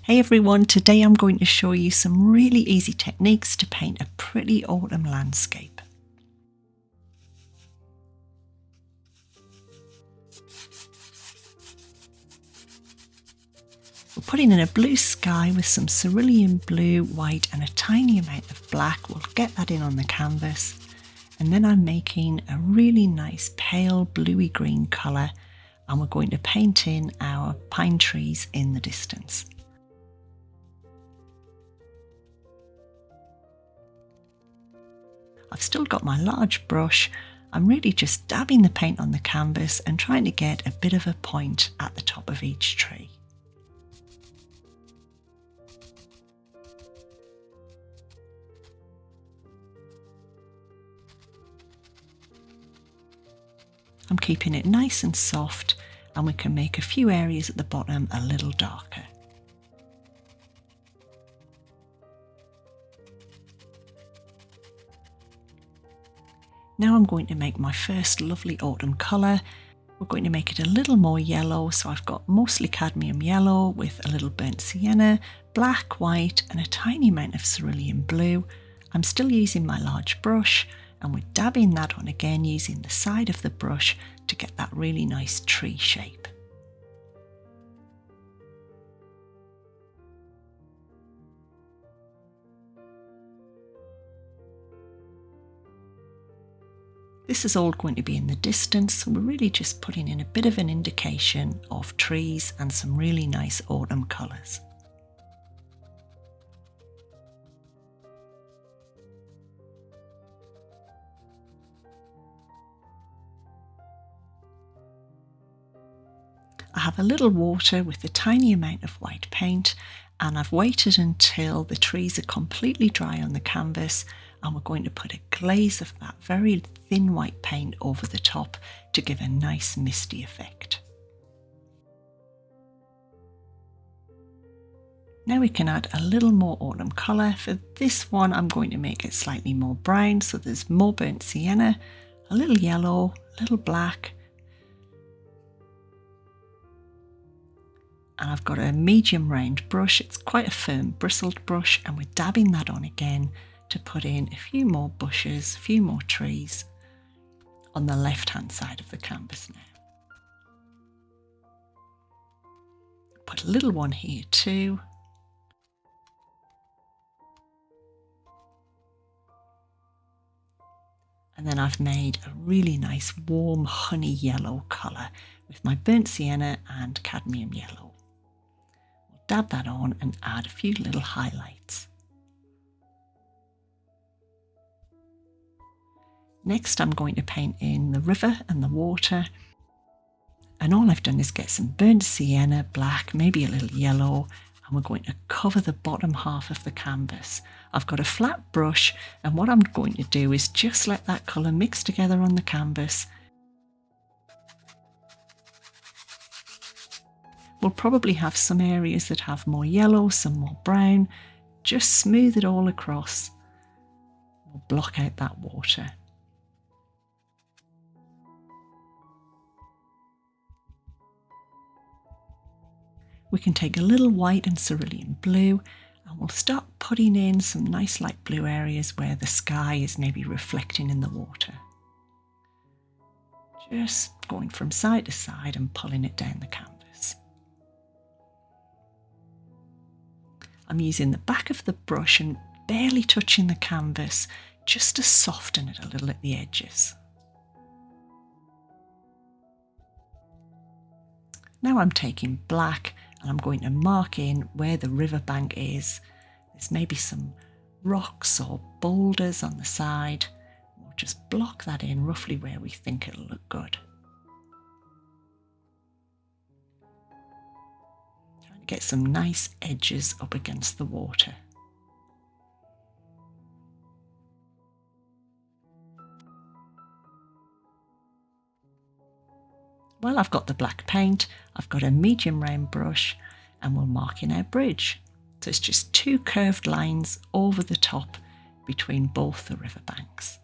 Hey everyone, today I'm going to show you some really easy techniques to paint a pretty autumn landscape. We're putting in a blue sky with some cerulean blue, white and a tiny amount of black. We'll get that in on the canvas. And then I'm making a really nice pale bluey green colour and we're going to paint in our pine trees in the distance. I've still got my large brush. I'm really just dabbing the paint on the canvas and trying to get a bit of a point at the top of each tree. I'm keeping it nice and soft, and we can make a few areas at the bottom a little darker. Now I'm going to make my first lovely autumn colour. We're going to make it a little more yellow, so I've got mostly cadmium yellow with a little burnt sienna, black, white and a tiny amount of cerulean blue. I'm still using my large brush and we're dabbing that on again using the side of the brush to get that really nice tree shape. This is all going to be in the distance, so we're really just putting in a bit of an indication of trees and some really nice autumn colours. I have a little water with a tiny amount of white paint, and I've waited until the trees are completely dry on the canvas, and we're going to put a glaze of that very thin white paint over the top to give a nice misty effect. Now we can add a little more autumn colour. For this one I'm going to make it slightly more brown, so there's more burnt sienna, a little yellow, a little black, and I've got a medium round brush. It's quite a firm bristled brush, and we're dabbing that on again to put in a few more bushes, a few more trees on the left hand side of the canvas now. Put a little one here too. And then I've made a really nice warm honey yellow colour with my burnt sienna and cadmium yellow. We'll dab that on and add a few little highlights. Next I'm going to paint in the river and the water, and all I've done is get some burnt sienna, black, maybe a little yellow, and we're going to cover the bottom half of the canvas. I've got a flat brush, and what I'm going to do is just let that colour mix together on the canvas. We'll probably have some areas that have more yellow, some more brown. Just smooth it all across. We'll block out that water. We can take a little white and cerulean blue, and we'll start putting in some nice light blue areas where the sky is maybe reflecting in the water. Just going from side to side and pulling it down the canvas. I'm using the back of the brush and barely touching the canvas just to soften it a little at the edges. Now I'm taking black and I'm going to mark in where the riverbank is. There's maybe some rocks or boulders on the side. We'll just block that in roughly where we think it'll look good. Trying to get some nice edges up against the water. Well, I've got the black paint, I've got a medium round brush, and we'll mark in our bridge. So it's just two curved lines over the top between both the riverbanks.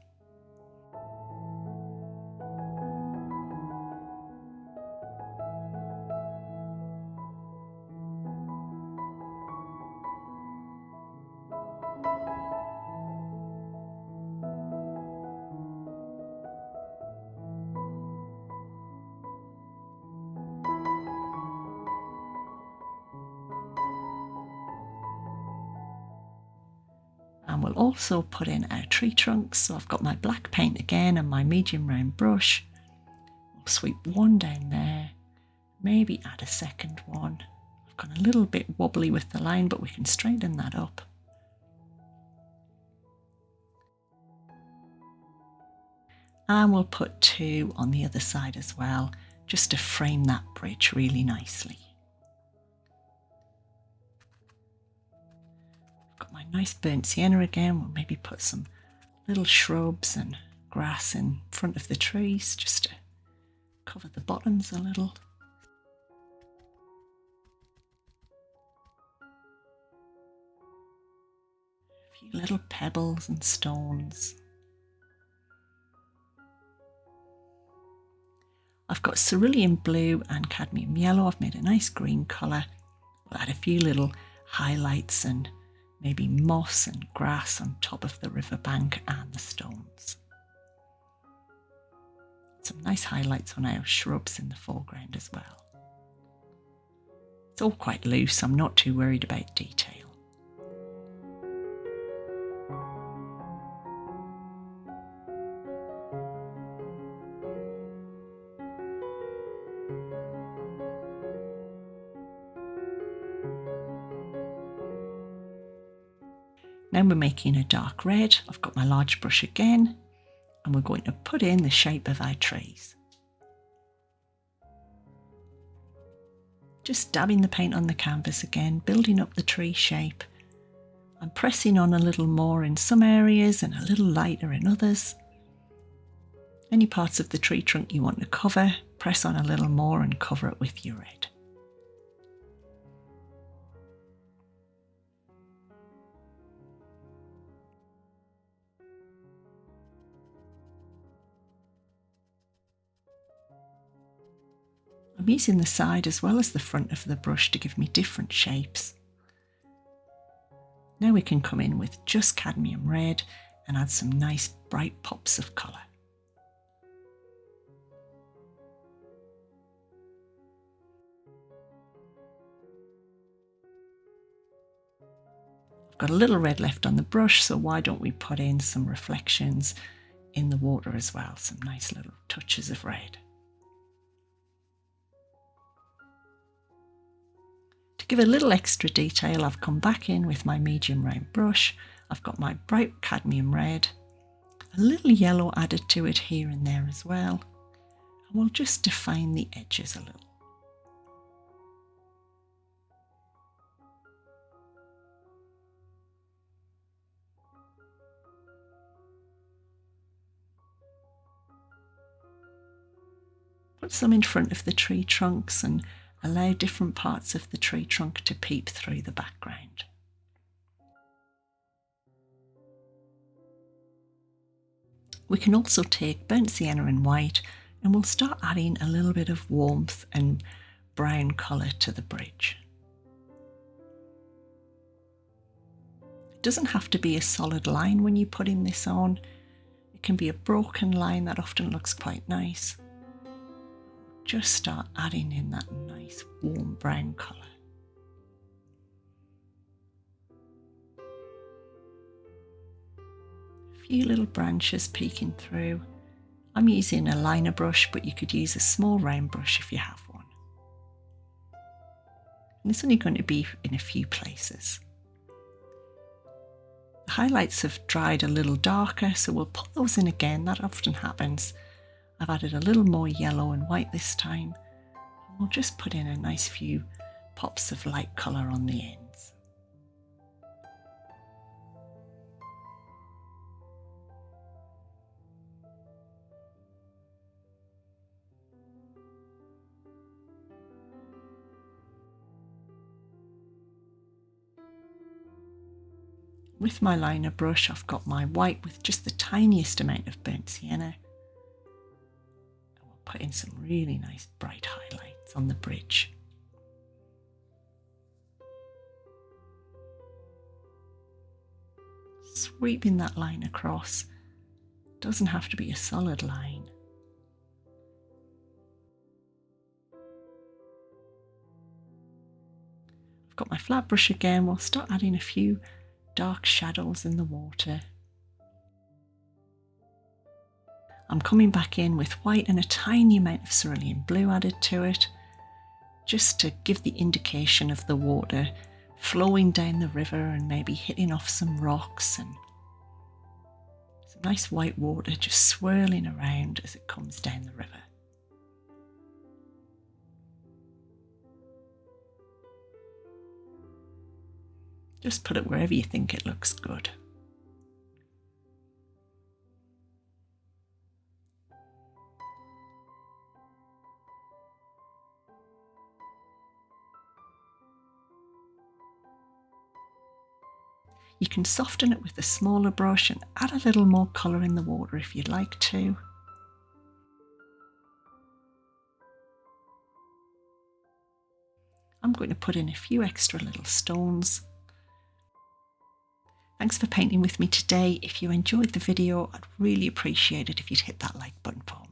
And we'll also put in our tree trunks. So I've got my black paint again and my medium round brush. We'll sweep one down there, maybe add a second one. I've gone a little bit wobbly with the line, but we can straighten that up. And we'll put two on the other side as well, just to frame that bridge really nicely. I've got my nice burnt sienna again. We'll maybe put some little shrubs and grass in front of the trees just to cover the bottoms a little. A few little pebbles and stones. I've got cerulean blue and cadmium yellow. I've made a nice green colour. We'll add a few little highlights and maybe moss and grass on top of the riverbank and the stones. Some nice highlights on our shrubs in the foreground as well. It's all quite loose, I'm not too worried about detail. Now we're making a dark red. I've got my large brush again, and we're going to put in the shape of our trees. Just dabbing the paint on the canvas again, building up the tree shape. I'm pressing on a little more in some areas and a little lighter in others. Any parts of the tree trunk you want to cover, press on a little more and cover it with your red. I'm using the side as well as the front of the brush to give me different shapes. Now we can come in with just cadmium red and add some nice bright pops of colour. I've got a little red left on the brush, so why don't we put in some reflections in the water as well, some nice little touches of red. To give a little extra detail, I've come back in with my medium round brush. I've got my bright cadmium red, a little yellow added to it here and there as well, and we'll just define the edges a little. Put some in front of the tree trunks and allow different parts of the tree trunk to peep through the background. We can also take burnt sienna and white and we'll start adding a little bit of warmth and brown colour to the bridge. It doesn't have to be a solid line when you're putting this on. It can be a broken line that often looks quite nice. Just start adding in that nice warm brown colour. A few little branches peeking through. I'm using a liner brush, but you could use a small round brush if you have one. And it's only going to be in a few places. The highlights have dried a little darker, so we'll put those in again. That often happens. I've added a little more yellow and white this time. And we'll just put in a nice few pops of light colour on the ends. With my liner brush, I've got my white with just the tiniest amount of burnt sienna. Put in some really nice bright highlights on the bridge. Sweeping that line across. Doesn't have to be a solid line. I've got my flat brush again. We'll start adding a few dark shadows in the water. I'm coming back in with white and a tiny amount of cerulean blue added to it, just to give the indication of the water flowing down the river and maybe hitting off some rocks, and some nice white water just swirling around as it comes down the river. Just put it wherever you think it looks good. You can soften it with a smaller brush and add a little more colour in the water if you'd like to. I'm going to put in a few extra little stones. Thanks for painting with me today. If you enjoyed the video, I'd really appreciate it if you'd hit that like button for me.